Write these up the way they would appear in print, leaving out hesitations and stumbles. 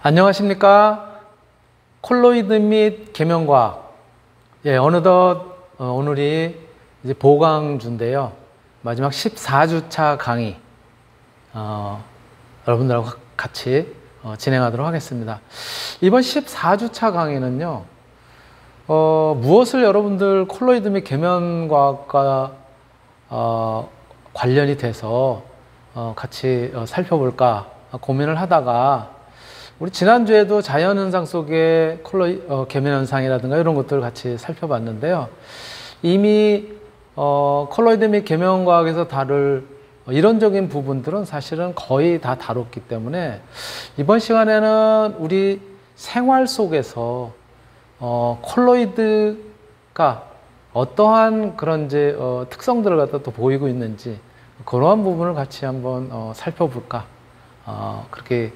안녕하십니까? 콜로이드 및 계면과학. 어느덧 오늘이 이제 보강주인데요. 마지막 14주차 강의. 여러분들하고 같이 진행하도록 하겠습니다. 이번 14주차 강의는요, 무엇을 여러분들 콜로이드 및 계면과학과 관련이 돼서 같이 살펴볼까 고민을 하다가 우리 지난주에도 자연현상 속의 계면현상이라든가 이런 것들을 같이 살펴봤는데요. 이미 콜로이드 및 계면과학에서 다룰 이론적인 부분들은 사실은 거의 다 다뤘기 때문에 이번 시간에는 우리 생활 속에서 콜로이드가 어떠한 그런 이제 특성들을 갖다 또 보이고 있는지 그러한 부분을 같이 한번 살펴볼까 그렇게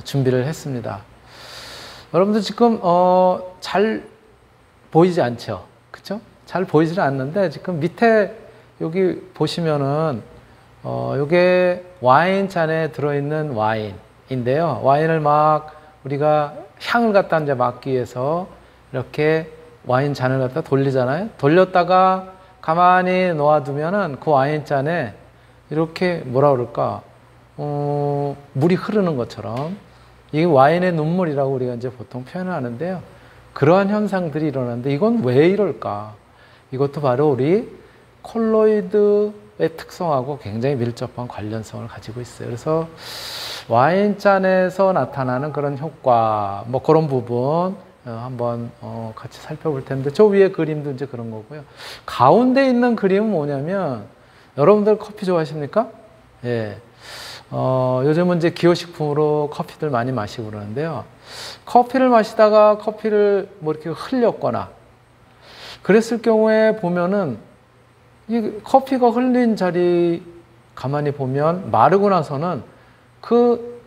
준비를 했습니다. 여러분들 지금 잘 보이지 않죠? 그쵸? 잘 보이지는 않는데 지금 밑에 여기 보시면은 요게 와인잔에 들어있는 와인인데요. 와인을 막 우리가 향을 갖다 이제 막기 위해서 이렇게 와인잔을 갖다 돌리잖아요. 돌렸다가 가만히 놓아두면은 그 와인잔에 이렇게 뭐라 그럴까? 물이 흐르는 것처럼 이게 와인의 눈물이라고 우리가 이제 보통 표현을 하는데요. 그러한 현상들이 일어나는데 이건 왜 이럴까? 이것도 바로 우리 콜로이드의 특성하고 굉장히 밀접한 관련성을 가지고 있어요. 그래서 와인잔에서 나타나는 그런 효과, 뭐 그런 부분 한번 같이 살펴볼 텐데 저 위에 그림도 이제 그런 거고요. 가운데 있는 그림은 뭐냐면 여러분들 커피 좋아하십니까? 예. 요즘은 이제 기호식품으로 커피들 많이 마시고 그러는데요. 커피를 마시다가 커피를 뭐 이렇게 흘렸거나 그랬을 경우에 보면은 이 커피가 흘린 자리 가만히 보면 마르고 나서는 그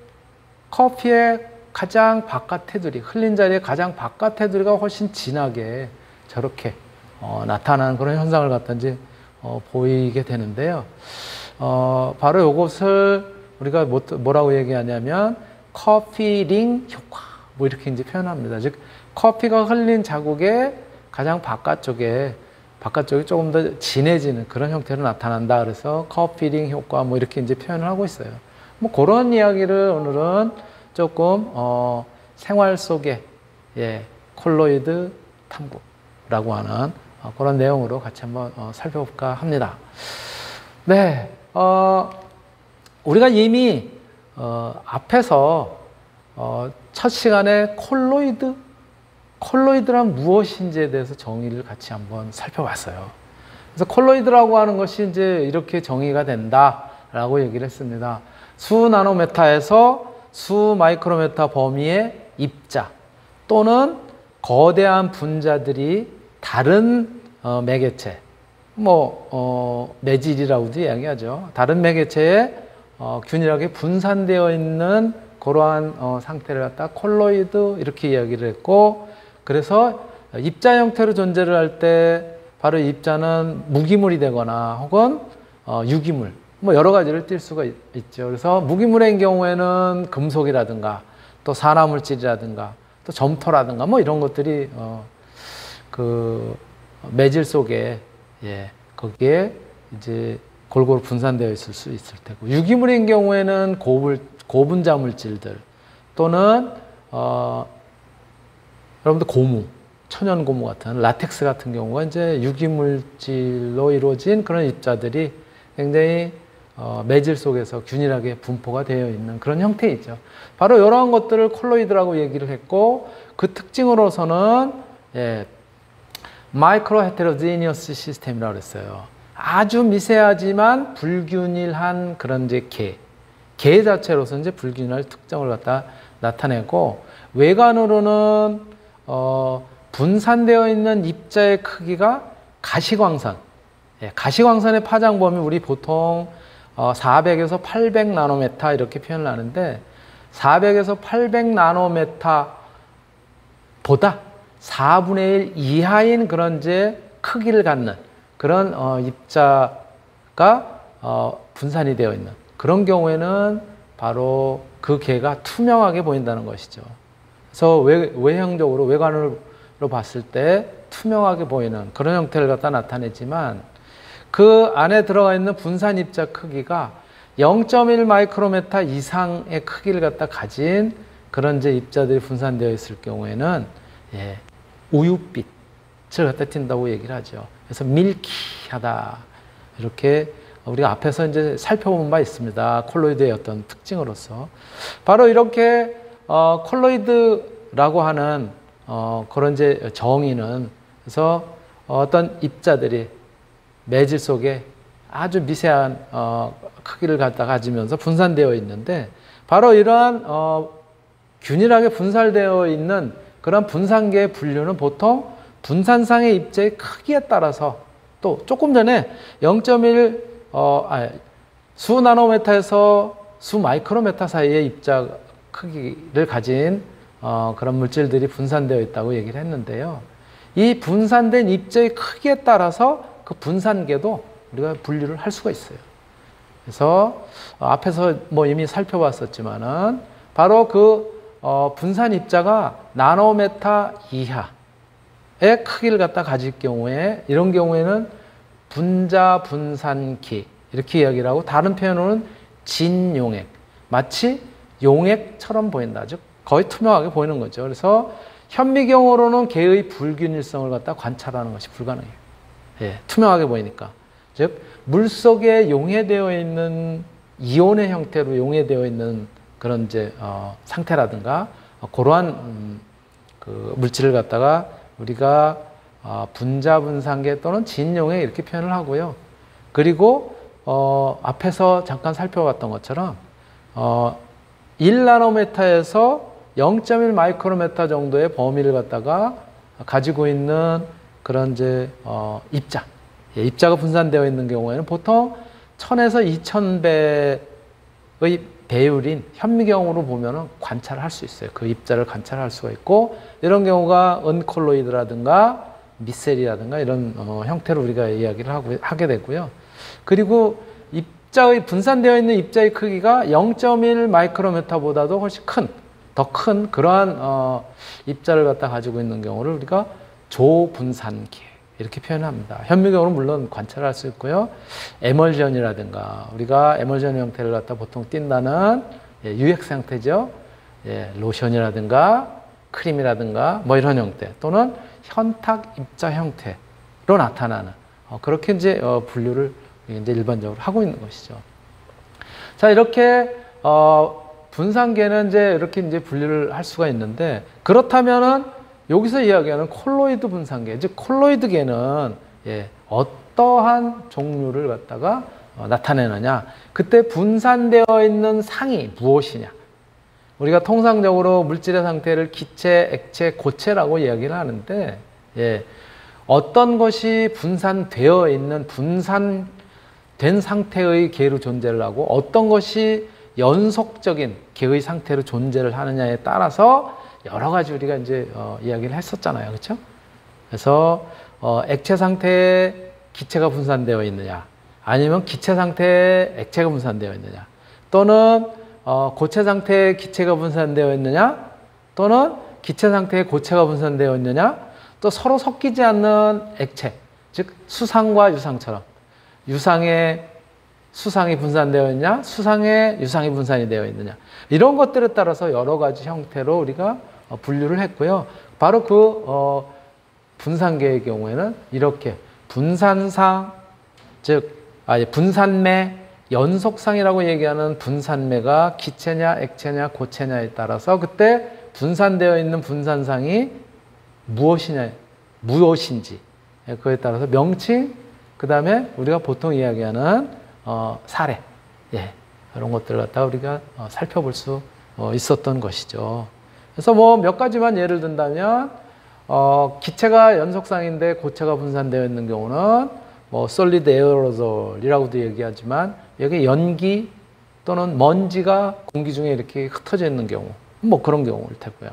커피의 가장 바깥 테두리, 흘린 자리의 가장 바깥 테두리가 훨씬 진하게 저렇게 나타나는 그런 현상을 갖다 이제 보이게 되는데요. 바로 이것을 우리가 뭐라고 얘기하냐면 커피링 효과 뭐 이렇게 이제 표현합니다. 즉 커피가 흘린 자국의 가장 바깥쪽이 조금 더 진해지는 그런 형태로 나타난다. 그래서 커피링 효과 뭐 이렇게 이제 표현을 하고 있어요. 뭐 그런 이야기를 오늘은 조금 생활 속의 콜로이드 탐구라고 하는 그런 내용으로 같이 한번 살펴볼까 합니다. 네. 우리가 이미 앞에서 첫 시간에 콜로이드란 무엇인지에 대해서 정의를 같이 한번 살펴봤어요. 그래서 콜로이드라고 하는 것이 이제 이렇게 정의가 된다라고 얘기를 했습니다. 수 나노메타에서 수 마이크로메타 범위의 입자 또는 거대한 분자들이 다른 매개체 매질이라고도 이야기하죠. 다른 매개체에 균일하게 분산되어 있는 그러한 상태를 갖다 콜로이드 이렇게 이야기를 했고, 그래서 입자 형태로 존재를 할 때 바로 입자는 무기물이 되거나 혹은 유기물 뭐 여러 가지를 띌 수가 있죠. 그래서 무기물의 경우에는 금속이라든가 또 산화물질이라든가 또 점토라든가 뭐 이런 것들이 그 매질 속에 거기에 이제 골고루 분산되어 있을 수 있을 테고, 유기물인 경우에는 고분자 물질들 또는 여러분들 고무, 천연 고무 같은 라텍스 같은 경우가 이제 유기물질로 이루어진 그런 입자들이 굉장히 매질 속에서 균일하게 분포가 되어 있는 그런 형태이죠. 바로 이러한 것들을 콜로이드라고 얘기를 했고, 그 특징으로서는 마이크로 헤테로지니어스 시스템이라고 그랬어요. 아주 미세하지만 불균일한 그런 이제 개 자체로서 이제 불균일한 특성을 갖다 나타내고, 외관으로는 분산되어 있는 입자의 크기가 가시광선. 가시광선의 파장 범위 우리 보통 400에서 800 나노메타 이렇게 표현을 하는데, 400에서 800 나노메타보다 4분의 1 이하인 그런 이제 크기를 갖는 그런 입자가 분산이 되어 있는 그런 경우에는 바로 그 개가 투명하게 보인다는 것이죠. 그래서 외형적으로 외관으로 봤을 때 투명하게 보이는 그런 형태를 갖다 나타내지만 그 안에 들어가 있는 분산 입자 크기가 0.1 마이크로메타 이상의 크기를 갖다 가진 그런 이제 입자들이 분산되어 있을 경우에는 우유빛을 갖다 띈다고 얘기를 하죠. 그래서 밀키하다 이렇게 우리가 앞에서 이제 살펴본 바 있습니다. 콜로이드의 어떤 특징으로서 바로 이렇게 콜로이드라고 하는 그런 이제 정의는 그래서 어떤 입자들이 매질 속에 아주 미세한 크기를 갖다 가지면서 분산되어 있는데 바로 이러한 균일하게 분산되어 있는 그런 분산계의 분류는 보통 분산상의 입자의 크기에 따라서 또 조금 전에 0.1 수 나노메타에서 수 마이크로메타 사이의 입자 크기를 가진 그런 물질들이 분산되어 있다고 얘기를 했는데요. 이 분산된 입자의 크기에 따라서 그 분산계도 우리가 분류를 할 수가 있어요. 그래서 앞에서 뭐 이미 살펴봤었지만은 바로 그 분산 입자가 나노메타 이하의 크기를 갖다 가질 경우에 이런 경우에는 분자 분산기 이렇게 이야기를 하고 다른 표현으로는 진용액 마치 용액처럼 보인다. 즉 거의 투명하게 보이는 거죠. 그래서 현미경으로는 개의 불균일성을 갖다 관찰하는 것이 불가능해요. 투명하게 보이니까. 즉 물속에 용해되어 있는 이온의 형태로 용해되어 있는 그런 이제 상태라든가 그러한 그 물질을 갖다가 우리가 분자 분산계 또는 진용액 이렇게 표현을 하고요. 그리고 앞에서 잠깐 살펴봤던 것처럼 1나노메타에서 0.1 마이크로메타 정도의 범위를 갖다가 가지고 있는 그런 이제 입자가 분산되어 있는 경우에는 보통 1000에서 2000배의 배율인 현미경으로 보면은 관찰을 할 수 있어요. 그 입자를 관찰할 수가 있고 이런 경우가 은콜로이드라든가 미셀이라든가 이런 형태로 우리가 이야기를 하게 되고요. 그리고 입자의 분산되어 있는 입자의 크기가 0.1 마이크로메타보다도 훨씬 더 큰 그러한 입자를 갖다 가지고 있는 경우를 우리가 조분산계 이렇게 표현합니다. 현미경으로 물론 관찰할 수 있고요. 에멀전이라든가 우리가 에멀전 형태를 갖다 보통 띈다는 유액 형태죠. 로션이라든가 크림이라든가 뭐 이런 형태 또는 현탁 입자 형태로 나타나는 그렇게 이제 분류를 이제 일반적으로 하고 있는 것이죠. 자, 이렇게 분산계는 이제 이렇게 이제 분류를 할 수가 있는데 그렇다면은 여기서 이야기하는 콜로이드 분산계, 즉 콜로이드계는 어떠한 종류를 갖다가 나타내느냐? 그때 분산되어 있는 상이 무엇이냐? 우리가 통상적으로 물질의 상태를 기체, 액체, 고체라고 이야기를 하는데 어떤 것이 분산되어 있는 분산된 상태의 계로 존재를 하고 어떤 것이 연속적인 계의 상태로 존재를 하느냐에 따라서 여러 가지 우리가 이제 이야기를 했었잖아요. 그렇죠? 그래서 액체 상태에 기체가 분산되어 있느냐 아니면 기체 상태에 액체가 분산되어 있느냐 또는 고체 상태에 기체가 분산되어 있느냐 또는 기체 상태에 고체가 분산되어 있느냐 또 서로 섞이지 않는 액체 즉 수상과 유상처럼 유상에 수상이 분산되어 있냐 수상에 유상이 분산이 되어 있느냐 이런 것들에 따라서 여러 가지 형태로 우리가 분류를 했고요. 바로 그 분산계의 경우에는 이렇게 분산상 즉 분산매 연속상이라고 얘기하는 분산매가 기체냐 액체냐 고체냐에 따라서 그때 분산되어 있는 분산상이 무엇인지 그에 따라서 명칭 그 다음에 우리가 보통 이야기하는 사례 이런 것들을 갖다 우리가 살펴볼 수 있었던 것이죠. 그래서 뭐 몇 가지만 예를 든다면 기체가 연속상인데 고체가 분산되어 있는 경우는 뭐 솔리드 에어로졸이라고도 얘기하지만 여기 연기 또는 먼지가 공기 중에 이렇게 흩어져 있는 경우 뭐 그런 경우일 테고요.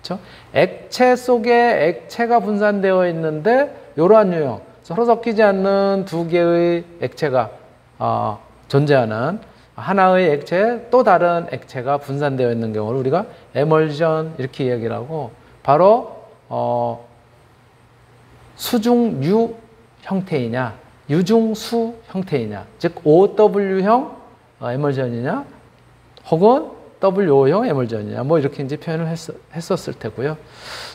그렇죠? 액체 속에 액체가 분산되어 있는데 이러한 유형 서로 섞이지 않는 두 개의 액체가 존재하는 하나의 액체에 또 다른 액체가 분산되어 있는 경우를 우리가 에멀전 이렇게 이야기를 하고, 바로 수중유 형태이냐 유중수 형태이냐, 즉 OW형 에멀전이냐 혹은 WO형 에멀전이냐, 뭐 이렇게 이제 표현을 했었을 테고요.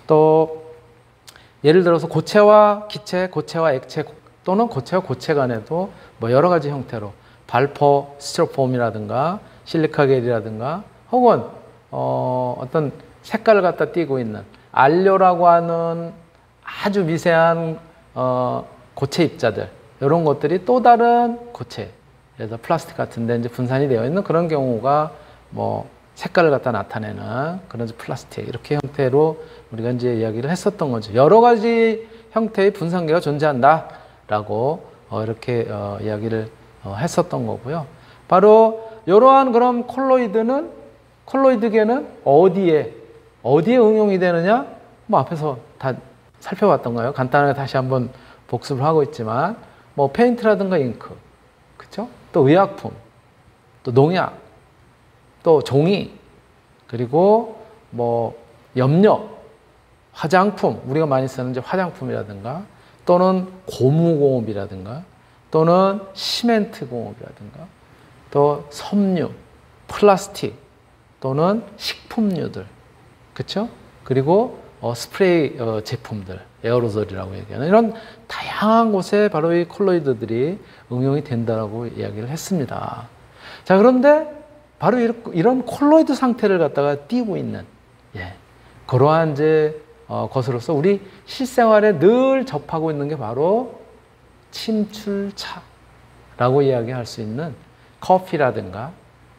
또 예를 들어서 고체와 기체, 고체와 액체 또는 고체와 고체 간에도 뭐 여러 가지 형태로 발포 스티로폼이라든가 실리카겔이라든가 혹은 어떤 색깔을 갖다 띠고 있는 알료라고 하는 아주 미세한 고체 입자들, 이런 것들이 또 다른 고체, 그래서 플라스틱 같은 데 이제 분산이 되어 있는 그런 경우가 뭐 색깔을 갖다 나타내는 그런 플라스틱, 이렇게 형태로 우리가 이제 이야기를 했었던 거죠. 여러 가지 형태의 분산계가 존재한다라고 이렇게 이야기를 했었던 거고요. 바로 이러한 그런 콜로이드계는 어디에 응용이 되느냐? 뭐 앞에서 다 살펴봤던 거예요. 간단하게 다시 한번 복습을 하고 있지만, 뭐 페인트라든가 잉크, 그렇죠? 또 의약품, 또 농약, 또 종이, 그리고 뭐 염료, 화장품, 우리가 많이 쓰는 이제 화장품이라든가, 또는 고무공업이라든가, 또는 시멘트 공업이라든가, 또 섬유, 플라스틱, 또는 식품류들, 그렇죠? 그리고 스프레이 제품들, 에어로졸이라고 얘기하는 이런 다양한 곳에 바로 이 콜로이드들이 응용이 된다라고 이야기를 했습니다. 자, 그런데 바로 이런 콜로이드 상태를 갖다가 띄고 있는, 그러한 이제 것으로서 우리 실생활에 늘 접하고 있는 게 바로 침출차라고 이야기할 수 있는 커피라든가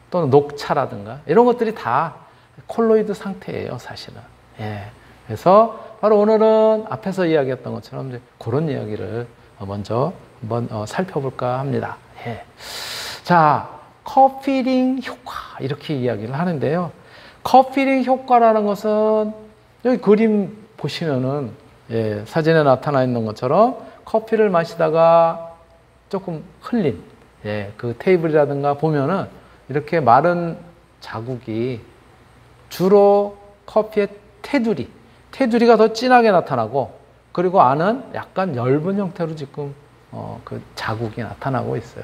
또는 녹차라든가 이런 것들이 다 콜로이드 상태예요, 사실은. 그래서 바로 오늘은 앞에서 이야기했던 것처럼 이제 그런 이야기를 먼저 한번 살펴볼까 합니다. 자, 커피링 효과, 이렇게 이야기를 하는데요. 커피링 효과라는 것은 여기 그림 보시면은 사진에 나타나 있는 것처럼 커피를 마시다가 조금 흘린 그 테이블이라든가 보면은 이렇게 마른 자국이 주로 커피의 테두리가 더 진하게 나타나고, 그리고 안은 약간 엷은 형태로 지금 그 자국이 나타나고 있어요.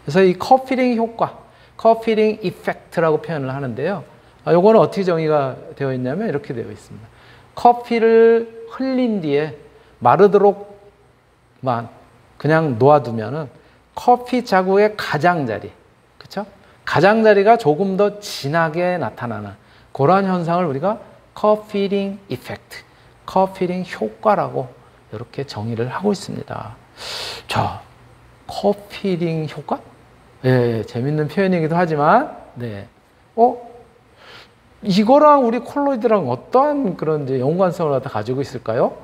그래서 이 커피링 효과, 커피링 이펙트라고 표현을 하는데요. 요거는 어떻게 정의가 되어 있냐면 이렇게 되어 있습니다. 커피를 흘린 뒤에 마르도록만 그냥 놓아두면은 커피 자국의 가장자리, 그쵸? 가장자리가 조금 더 진하게 나타나는 그러한 현상을 우리가 커피링 이펙트, 커피링 효과라고 이렇게 정의를 하고 있습니다. 자, 커피링 효과? 재밌는 표현이기도 하지만, 이거랑 우리 콜로이드랑 어떠한 그런 이제 연관성을 갖다 가지고 있을까요?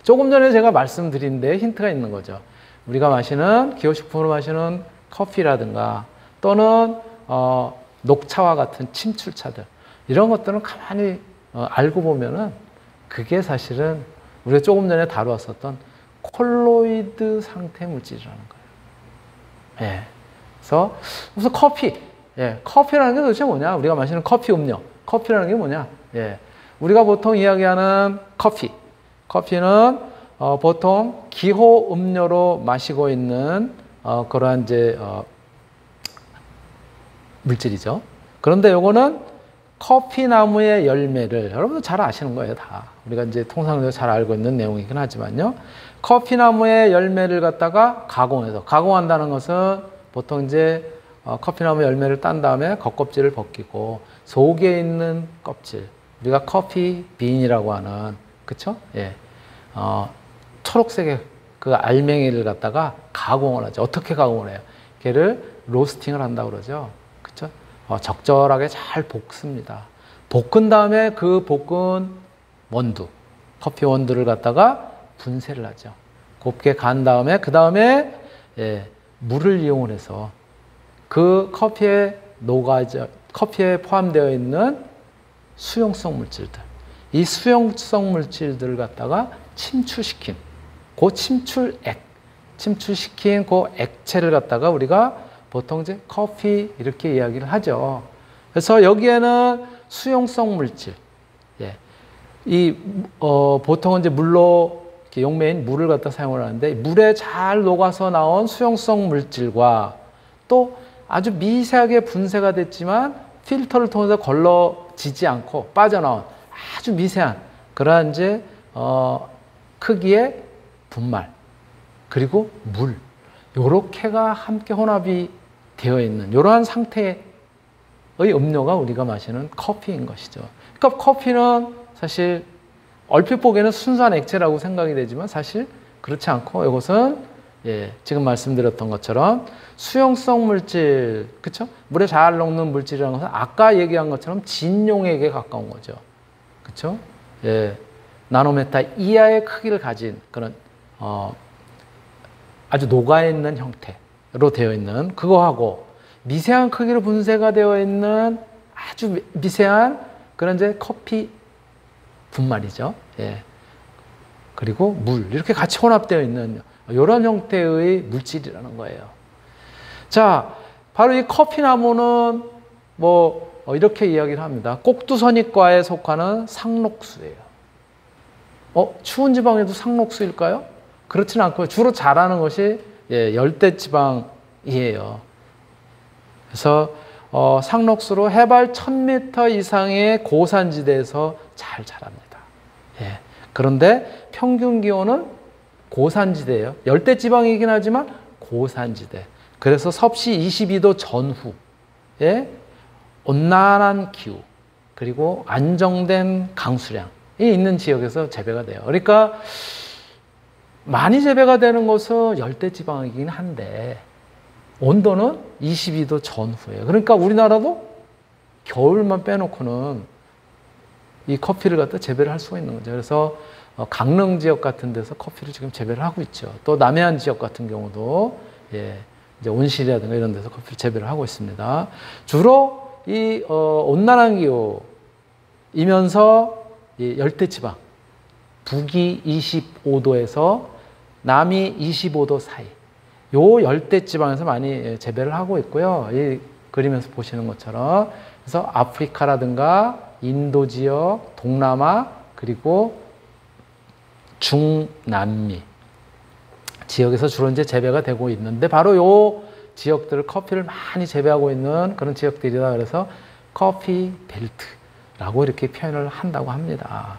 조금 전에 제가 말씀드린 데 힌트가 있는 거죠. 우리가 마시는, 기호식품으로 마시는 커피라든가, 또는 녹차와 같은 침출차들, 이런 것들은 가만히 알고 보면은 그게 사실은 우리가 조금 전에 다루었었던 콜로이드 상태 물질이라는 거예요. 그래서 우선 커피. 커피라는 게 도대체 뭐냐? 우리가 마시는 커피 음료. 커피라는 게 뭐냐? 우리가 보통 이야기하는 커피는 보통 기호 음료로 마시고 있는 그러한 이제 물질이죠. 그런데 요거는 커피 나무의 열매를, 여러분들 잘 아시는 거예요, 다. 우리가 이제 통상적으로 잘 알고 있는 내용이긴 하지만요. 커피 나무의 열매를 갖다가 가공한다는 것은 보통 이제 커피 나무 열매를 딴 다음에 겉껍질을 벗기고 속에 있는 껍질, 우리가 커피 빈이라고 하는, 그쵸? 초록색의 그 알맹이를 갖다가 가공을 하죠. 어떻게 가공을 해요? 걔를 로스팅을 한다고 그러죠. 그쵸? 적절하게 잘 볶습니다. 볶은 다음에 그 볶은 원두, 커피 원두를 갖다가 분쇄를 하죠. 곱게 간 다음에, 그 다음에 물을 이용을 해서 그 커피에 포함되어 있는 수용성 물질들, 이 수용성 물질들을 갖다가 침출시킨 그 액체를 갖다가 우리가 보통 이제 커피 이렇게 이야기를 하죠. 그래서 여기에는 수용성 물질, 예. 보통은 이제 물로, 이렇게 용매인 물을 갖다 사용을 하는데, 물에 잘 녹아서 나온 수용성 물질과 또 아주 미세하게 분쇄가 됐지만 필터를 통해서 걸러지지 않고 빠져나온 아주 미세한 그러한 이제 크기의 분말, 그리고 물, 요렇게가 함께 혼합이 되어 있는 이러한 상태의 음료가 우리가 마시는 커피인 것이죠. 그러니까 커피는 사실 얼핏 보기에는 순수한 액체라고 생각이 되지만 사실 그렇지 않고 이것은 지금 말씀드렸던 것처럼 수용성 물질, 그렇죠? 물에 잘 녹는 물질이라는 것은 아까 얘기한 것처럼 진용액에 가까운 거죠. 그렇죠? 나노메타 이하의 크기를 가진 그런 아주 녹아있는 형태로 되어 있는 그거하고 미세한 크기로 분쇄가 되어 있는 아주 미세한 그런 이제 커피 분말이죠. 그리고 물 이렇게 같이 혼합되어 있는 이런 형태의 물질이라는 거예요. 자, 바로 이 커피나무는 이렇게 이야기를 합니다. 꼭두선익과에 속하는 상록수예요. 추운 지방에도 상록수일까요? 그렇지는 않고요. 주로 자라는 것이 열대지방이에요. 그래서 상록수로 해발 1000m 이상의 고산지대에서 잘 자랍니다. 그런데 평균 기온은 고산지대예요. 열대지방이긴 하지만 고산지대. 그래서 섭씨 22도 전후에 온난한 기후 그리고 안정된 강수량이 있는 지역에서 재배가 돼요. 그러니까 많이 재배가 되는 것은 열대지방이긴 한데 온도는 22도 전후예요. 그러니까 우리나라도 겨울만 빼놓고는 이 커피를 갖다 재배를 할 수가 있는 거죠. 그래서 강릉 지역 같은 데서 커피를 지금 재배를 하고 있죠. 또 남해안 지역 같은 경우도 이제 온실이라든가 이런 데서 커피를 재배를 하고 있습니다. 주로 이 온난한 기후이면서 이 열대지방 북위 25도에서 남위 25도 사이 요 열대지방에서 많이 재배를 하고 있고요. 이 그림에서 보시는 것처럼 그래서 아프리카라든가 인도 지역, 동남아 그리고 중남미 지역에서 주로 이제 재배가 되고 있는데 바로 요 지역들을 커피를 많이 재배하고 있는 그런 지역들이다. 그래서 커피 벨트라고 이렇게 표현을 한다고 합니다.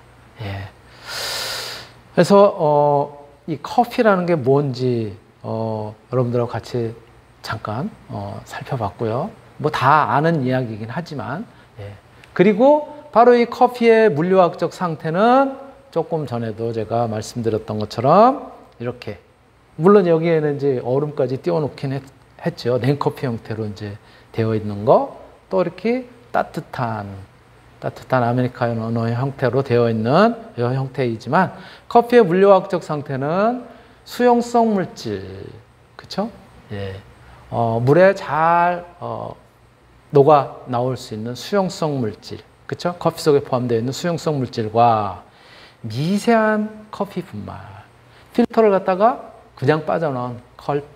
그래서 이 커피라는 게 뭔지 여러분들하고 같이 잠깐 살펴봤고요. 뭐 다 아는 이야기이긴 하지만 그리고 바로 이 커피의 물리학적 상태는 조금 전에도 제가 말씀드렸던 것처럼 이렇게 물론 여기에는 이제 얼음까지 띄워놓긴 했죠. 냉커피 형태로 이제 되어 있는 거, 또 이렇게 따뜻한 아메리카노 형태로 되어 있는 이 형태이지만 커피의 물리학적 상태는 수용성 물질, 그렇죠? 물에 잘 녹아 나올 수 있는 수용성 물질, 그렇죠? 커피 속에 포함되어 있는 수용성 물질과 미세한 커피 분말, 필터를 갖다가 그냥 빠져나온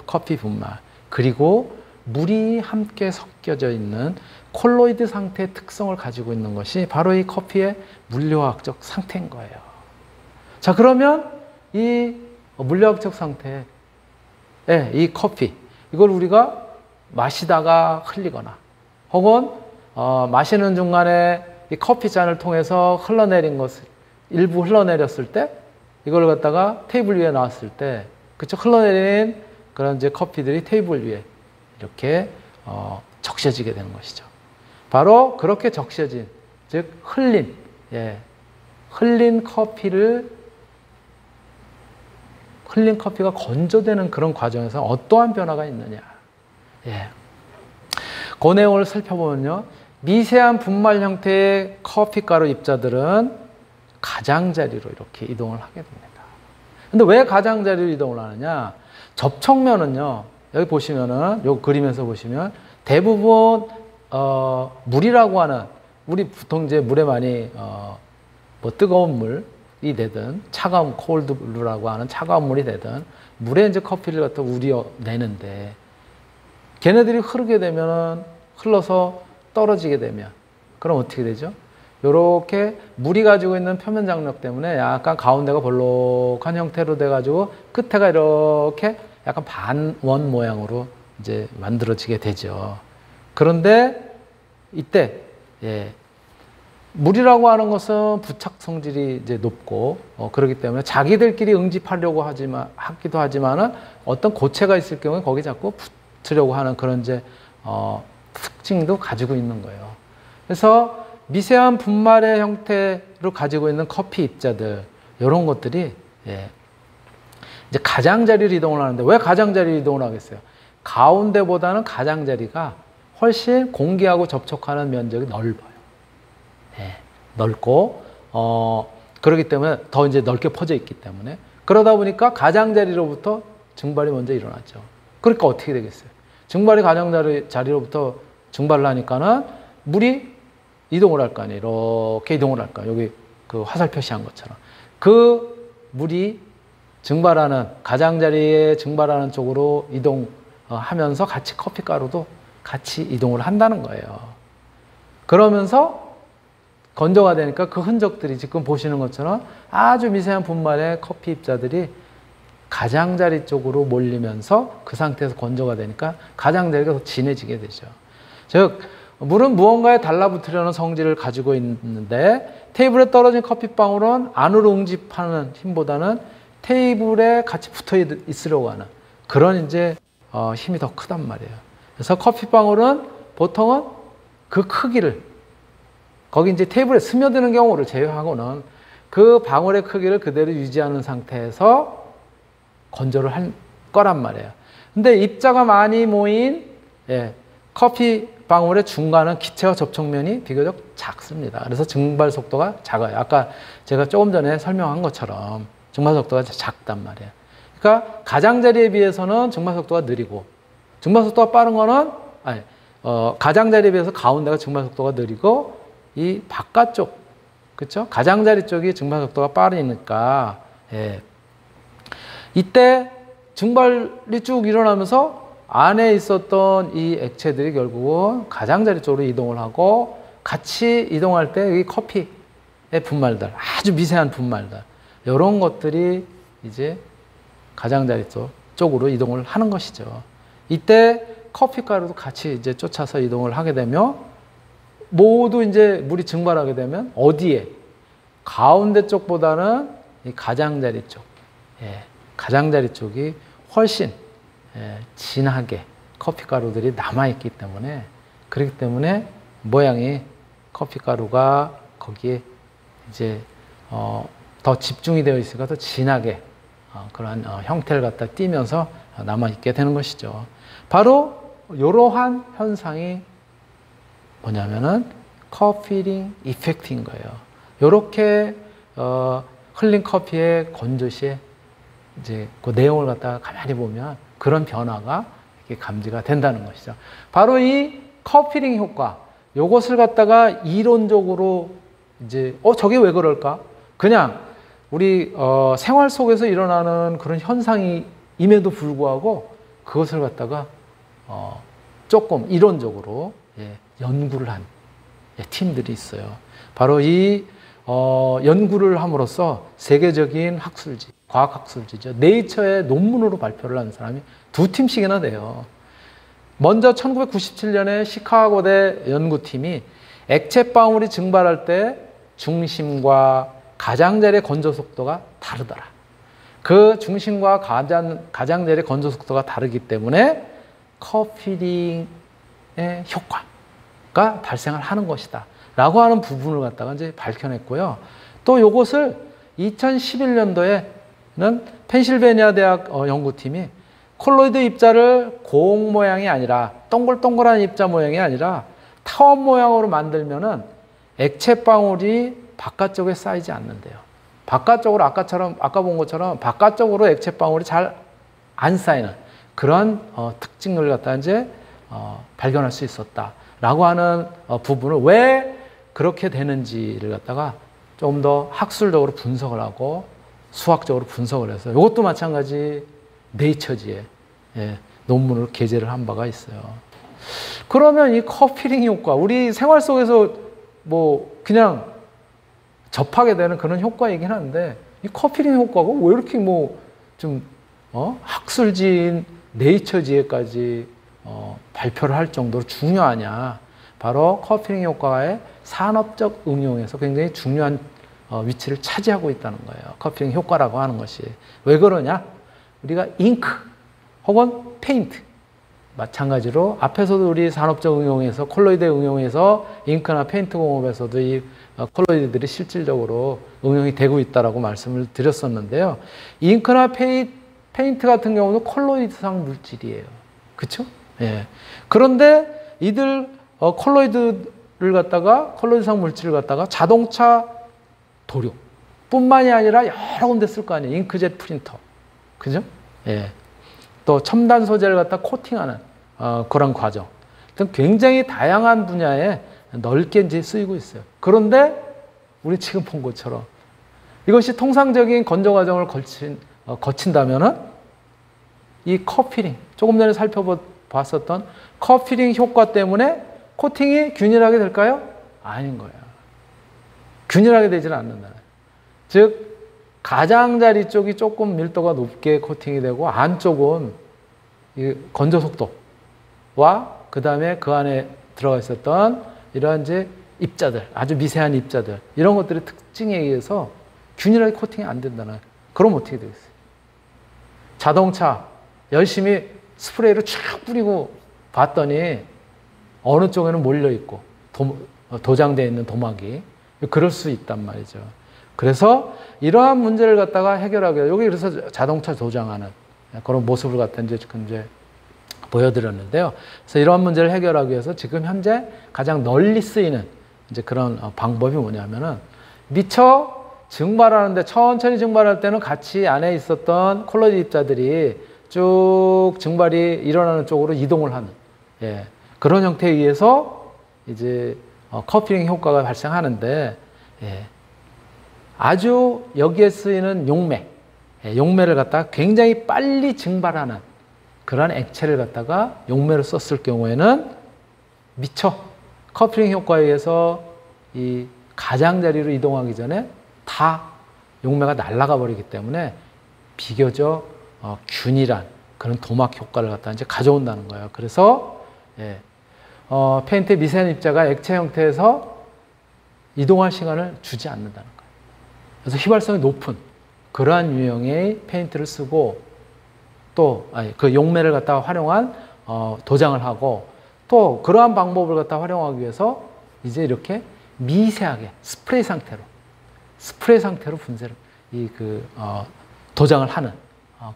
커피 분말, 그리고 물이 함께 섞여져 있는 콜로이드 상태의 특성을 가지고 있는 것이 바로 이 커피의 물리화학적 상태인 거예요. 자, 그러면 이 물리학적 상태의 이 커피, 이걸 우리가 마시다가 흘리거나 혹은 마시는 중간에 이 커피잔을 통해서 흘러내린 것을 일부 흘러내렸을 때 이걸 갖다가 테이블 위에 놨을 때 그쵸? 흘러내린 그런 이제 커피들이 테이블 위에 이렇게 적셔지게 되는 것이죠. 바로 그렇게 적셔진, 즉 흘린 커피가 건조되는 그런 과정에서 어떠한 변화가 있느냐. 그 내용을 살펴보면요. 미세한 분말 형태의 커피가루 입자들은 가장자리로 이렇게 이동을 하게 됩니다. 근데 왜 가장자리로 이동을 하느냐? 접촉면은요. 여기 보시면은 요 그림에서 보시면 대부분 물이라고 하는 우리 보통 이제 물에 많이 뭐 뜨거운 물이 되든 차가운 콜드 블루라고 하는 차가운 물이 되든 물에 이제 커피를 갖다 우려 내는데 걔네들이 흐르게 되면 흘러서 떨어지게 되면 그럼 어떻게 되죠? 요렇게 물이 가지고 있는 표면 장력 때문에 약간 가운데가 볼록한 형태로 돼가지고 끝에가 이렇게 약간 반원 모양으로 이제 만들어지게 되죠. 그런데 이때 물이라고 하는 것은 부착 성질이 이제 높고 그렇기 때문에 자기들끼리 응집하려고 하기도 하지만은 어떤 고체가 있을 경우에 거기 자꾸 붙으려고 하는 그런 이제 특징도 가지고 있는 거예요. 그래서 미세한 분말의 형태로 가지고 있는 커피 입자들 이런 것들이 이제 가장자리로 이동을 하는데 왜 가장자리로 이동을 하겠어요? 가운데보다는 가장자리가 훨씬 공기하고 접촉하는 면적이 넓어요. 넓고 그렇기 때문에 더 이제 넓게 퍼져 있기 때문에 그러다 보니까 가장자리로부터 증발이 먼저 일어나죠. 그러니까 어떻게 되겠어요? 증발이 가장자리로부터 증발을 하니까는 물이 이동을 할 거 아니에요. 이렇게 이동을 할 거예요. 여기 그 화살 표시한 것처럼. 그 물이 증발하는, 가장자리에 증발하는 쪽으로 이동하면서 같이 커피가루도 같이 이동을 한다는 거예요. 그러면서 건조가 되니까 그 흔적들이 지금 보시는 것처럼 아주 미세한 분말의 커피 입자들이 가장자리 쪽으로 몰리면서 그 상태에서 건조가 되니까 가장자리가 더 진해지게 되죠. 즉, 물은 무언가에 달라붙으려는 성질을 가지고 있는데 테이블에 떨어진 커피방울은 안으로 응집하는 힘보다는 테이블에 같이 붙어 있으려고 하는 그런 이제 힘이 더 크단 말이에요. 그래서 커피방울은 보통은 그 크기를 거기 이제 테이블에 스며드는 경우를 제외하고는 그 방울의 크기를 그대로 유지하는 상태에서 건조를 할 거란 말이에요. 근데 입자가 많이 모인 커피 방울의 중간은 기체와 접촉면이 비교적 작습니다. 그래서 증발 속도가 작아요. 아까 제가 조금 전에 설명한 것처럼 증발 속도가 작단 말이에요. 그러니까 가장자리에 비해서는 증발 속도가 느리고 증발 속도가 빠른 거는 가장자리에 비해서 가운데가 증발 속도가 느리고 이 바깥쪽, 그렇죠? 가장자리 쪽이 증발 속도가 빠르니까 이때 증발이 쭉 일어나면서 안에 있었던 이 액체들이 결국은 가장자리 쪽으로 이동을 하고 같이 이동할 때 이 커피의 분말들, 아주 미세한 분말들, 이런 것들이 이제 가장자리 쪽으로 이동을 하는 것이죠. 이때 커피가루도 같이 이제 쫓아서 이동을 하게 되며 모두 이제 물이 증발하게 되면 어디에? 가운데 쪽보다는 이 가장자리 쪽, 가장자리 쪽이 훨씬 진하게 커피가루들이 남아있기 때문에 그렇기 때문에 모양이 커피가루가 거기에 이제 더 집중이 되어 있으니까 더 진하게 그러한 형태를 갖다 띠면서 남아있게 되는 것이죠. 바로 이러한 현상이 뭐냐면은 커피링 이펙트인 거예요. 이렇게 흘린 커피의 건조 시에 이제 그 내용을 갖다가 가만히 보면 그런 변화가 이렇게 감지가 된다는 것이죠. 바로 이 커피링 효과, 이것을 갖다가 이론적으로 이제 저게 왜 그럴까? 그냥 우리 생활 속에서 일어나는 그런 현상임에도 불구하고 그것을 갖다가 조금 이론적으로 연구를 한 팀들이 있어요. 바로 이 연구를 함으로써 세계적인 학술지, 과학학술지죠. 네이처에 논문으로 발표를 한 사람이 2팀씩이나 돼요. 먼저 1997년에 시카고대 연구팀이 액체 방울이 증발할 때 중심과 가장자리의 건조 속도가 다르더라. 그 중심과 가장자리의 건조 속도가 다르기 때문에 커피링의 효과가 발생을 하는 것이다. 라고 하는 부분을 갖다가 이제 밝혀냈고요. 또 이것을 2011년도에는 펜실베니아 대학 연구팀이 콜로이드 입자를 공 모양이 아니라 동글동글한 입자 모양이 아니라 타원 모양으로 만들면은 액체 방울이 바깥쪽에 쌓이지 않는데요. 바깥쪽으로 아까 본 것처럼 바깥쪽으로 액체 방울이 잘 안 쌓이는 그런 특징을 갖다 이제 발견할 수 있었다라고 하는 부분을 왜 그렇게 되는지를 갖다가 좀 더 학술적으로 분석을 하고 수학적으로 분석을 해서 이것도 마찬가지 네이처지에 논문을 게재를 한 바가 있어요. 그러면 이 커피링 효과, 우리 생활 속에서 뭐 그냥 접하게 되는 그런 효과이긴 한데, 이 커피링 효과가 왜 이렇게 뭐 좀 학술지인 네이처지에까지 발표를 할 정도로 중요하냐. 바로 커피링 효과의 산업적 응용에서 굉장히 중요한 위치를 차지하고 있다는 거예요. 커피링 효과라고 하는 것이. 왜 그러냐? 우리가 잉크 혹은 페인트, 마찬가지로 앞에서도 우리 산업적 응용에서 콜로이드 응용에서 잉크나 페인트 공업에서도 이 콜로이드들이 실질적으로 응용이 되고 있다라고 말씀을 드렸었는데요. 잉크나 페인트 같은 경우는 콜로이드상 물질이에요. 그렇죠? 예. 그런데 이들 콜로이드를 갖다가 콜로이드상 물질을 갖다가 자동차 도료 뿐만이 아니라 여러 군데 쓸 거 아니에요. 잉크젯 프린터. 그죠? 예. 또 첨단 소재를 갖다 코팅하는 그런 과정 등 굉장히 다양한 분야에 넓게 이제 쓰이고 있어요. 그런데 우리 지금 본 것처럼 이것이 통상적인 건조 과정을 거친다면은 이 커피링, 조금 전에 살펴봤었던 커피링 효과 때문에 코팅이 균일하게 될까요? 아닌 거예요. 균일하게 되지는 않는다. 즉 가장자리 쪽이 조금 밀도가 높게 코팅이 되고 안쪽은 이 건조 속도와 그 다음에 그 안에 들어가 있었던 이러한 이제 입자들, 아주 미세한 입자들, 이런 것들의 특징에 의해서 균일하게 코팅이 안 된다는, 그럼 어떻게 되겠어요? 자동차 열심히 스프레이를 쫙 뿌리고 봤더니 어느 쪽에는 몰려있고 도장되어 있는 도막이, 그럴 수 있단 말이죠. 그래서 이러한 문제를 갖다가 해결하기 위해, 여기 그래서 자동차 도장하는 그런 모습을 갖다 이제 보여드렸는데요. 그래서 이러한 문제를 해결하기 위해서 지금 현재 가장 널리 쓰이는 이제 그런 방법이 뭐냐면은, 미처 증발하는데 천천히 증발할 때는 같이 안에 있었던 콜로이드 입자들이 쭉 증발이 일어나는 쪽으로 이동을 하는, 예, 그런 형태에 의해서 이제 커피링 효과가 발생하는데, 예, 아주 여기에 쓰이는 용매, 예, 용매를 갖다가 굉장히 빨리 증발하는 그러한 액체를 갖다가 용매로 썼을 경우에는 미처 커피링 효과에 의해서 이 가장자리로 이동하기 전에 다 용매가 날아가 버리기 때문에 비교적 균일한 그런 도막 효과를 갖다 이제 가져온다는 거예요. 그래서 예, 페인트의 미세한 입자가 액체 형태에서 이동할 시간을 주지 않는다는 거예요. 그래서 휘발성이 높은 그러한 유형의 페인트를 쓰고, 또 그 용매를 갖다가 활용한 도장을 하고, 또 그러한 방법을 갖다 활용하기 위해서 이제 이렇게 미세하게 스프레이 상태로 분쇄를 도장을 하는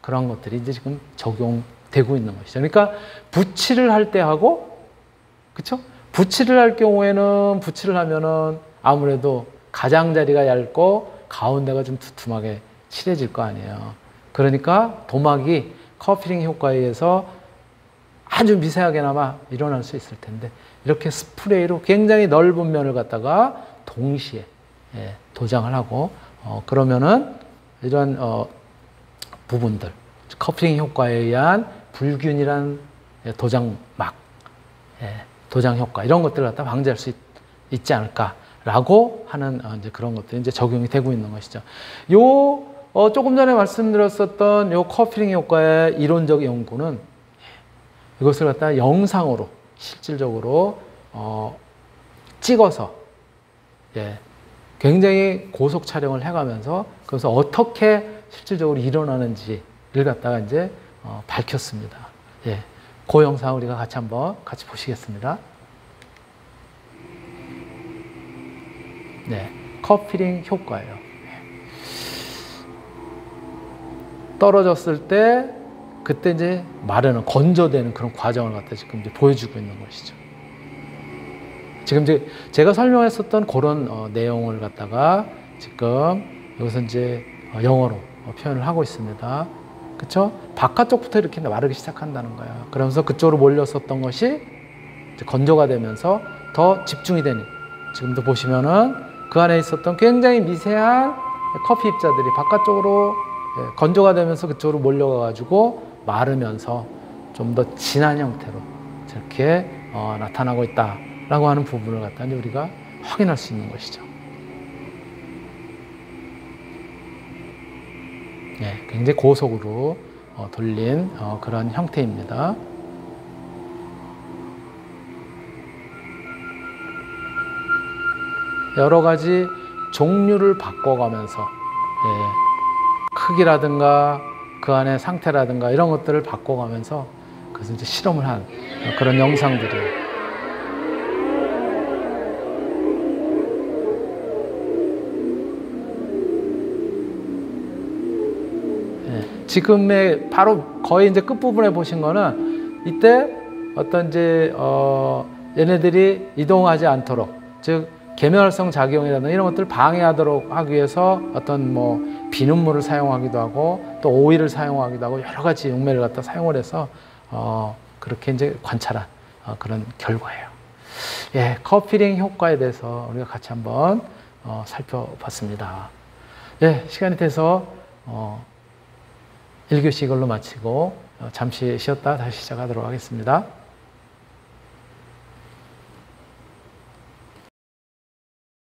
그런 것들이 이제 지금 적용되고 있는 것이죠. 그러니까 붓칠을 할 때 하고, 그렇죠? 붓칠을 할 경우에는 붓칠을 하면은 아무래도 가장자리가 얇고 가운데가 좀 두툼하게 칠해질 거 아니에요. 그러니까 도막이 커피링 효과에 의해서 아주 미세하게나마 일어날 수 있을 텐데, 이렇게 스프레이로 굉장히 넓은 면을 갖다가 동시에 도장을 하고, 그러면은 이런 부분들, 커피링 효과에 의한 불균일한 도장막, 도장 효과, 이런 것들을 갖다 방지할 수 있지 않을까라고 하는 이제 그런 것들이 이제 적용이 되고 있는 것이죠. 조금 전에 말씀드렸었던 요 커피링 효과의 이론적 연구는 이것을 갖다 영상으로 실질적으로 찍어서, 예, 굉장히 고속 촬영을 해가면서 그래서 어떻게 실질적으로 일어나는지를 갖다가 이제 밝혔습니다. 예, 그 영상 우리가 같이 보시겠습니다. 네, 커피링 효과예요. 떨어졌을 때 그때 이제 마르는, 건조되는 그런 과정을 갖다 지금 이제 보여주고 있는 것이죠. 지금 이제 제가 설명했었던 그런 내용을 갖다가 지금 여기서 이제 영어로 표현을 하고 있습니다. 그렇죠? 바깥쪽부터 이렇게 마르기 시작한다는 거예요. 그러면서 그쪽으로 몰렸었던 것이 이제 건조가 되면서 더 집중이 되는, 지금도 보시면은 그 안에 있었던 굉장히 미세한 커피 입자들이 바깥쪽으로 건조가 되면서 그쪽으로 몰려가 가지고 마르면서 좀 더 진한 형태로 저렇게 나타나고 있다라고 하는 부분을 갖다 이제 우리가 확인할 수 있는 것이죠. 예, 굉장히 고속으로 돌린 그런 형태입니다. 여러 가지 종류를 바꿔가면서 크기라든가 그 안의 상태라든가 이런 것들을 바꿔가면서 그래서 이제 실험을 한 그런 영상들이에요. 지금의 바로 거의 이제 끝부분에 보신 거는 이때 어떤 이제 얘네들이 이동하지 않도록, 즉 계면활성 작용이라든가 이런 것들을 방해하도록 하기 위해서 어떤 뭐 비눗물을 사용하기도 하고 또 오일을 사용하기도 하고 여러 가지 용매를 갖다 사용을 해서 그렇게 이제 관찰한 그런 결과예요. 예, 커피링 효과에 대해서 우리가 같이 한번 살펴봤습니다. 예, 시간이 돼서 1교시 이걸로 마치고 잠시 쉬었다 다시 시작하도록 하겠습니다.